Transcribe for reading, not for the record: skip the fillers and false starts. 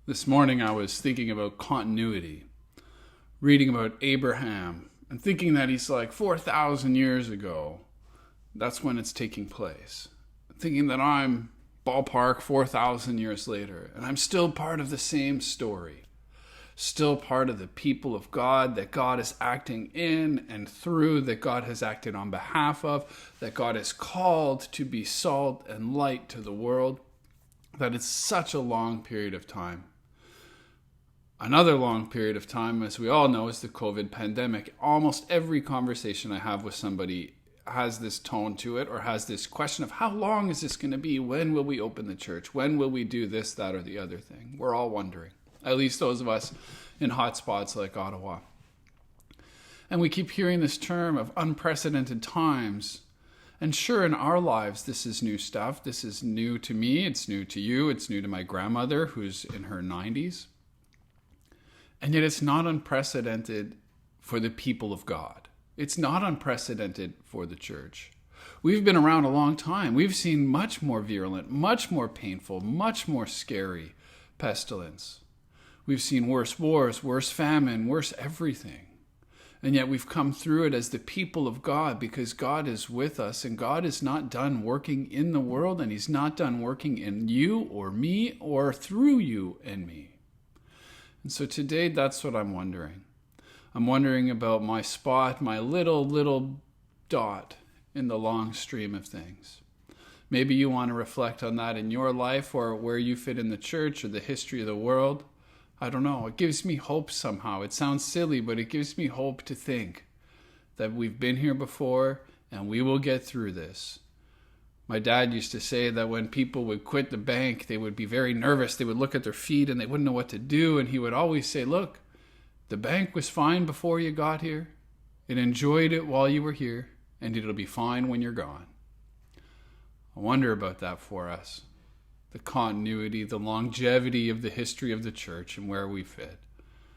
This morning I was thinking about continuity, reading about Abraham, and thinking that he's like 4,000 years ago. That's when it's taking place. Thinking that I'm ballpark 4,000 years later, and I'm still part of the same story. Still part of the people of God, that God is acting in and through, that God has acted on behalf of, that God is called to be salt and light to the world. That it's such a long period of time. Another long period of time, as we all know, is the COVID pandemic. Almost every conversation I have with somebody has this tone to it, or has this question of how long is this going to be? When will we open the church? When will we do this, that, or the other thing? We're all wondering, at least those of us in hot spots like Ottawa. And we keep hearing this term of unprecedented times. And sure, in our lives, this is new stuff. This is new to me. It's new to you. It's new to my grandmother, who's in her 90s. And yet it's not unprecedented for the people of God. It's not unprecedented for the church. We've been around a long time. We've seen much more virulent, much more painful, much more scary pestilence. We've seen worse wars, worse famine, worse everything. And yet we've come through it as the people of God because God is with us, and God is not done working in the world, and He's not done working in you or me or through you and me. And so today, that's what I'm wondering. I'm wondering about my spot, my little dot in the long stream of things. Maybe you want to reflect on that in your life, or where you fit in the church or the history of the world. I don't know. It gives me hope somehow. It sounds silly, but it gives me hope to think that we've been here before and we will get through this. My dad used to say that when people would quit the bank, they would be very nervous. They would look at their feet and they wouldn't know what to do. And he would always say, look, the bank was fine before you got here. It enjoyed it while you were here, and it'll be fine when you're gone. I wonder about that for us. The continuity, the longevity of the history of the church and where we fit.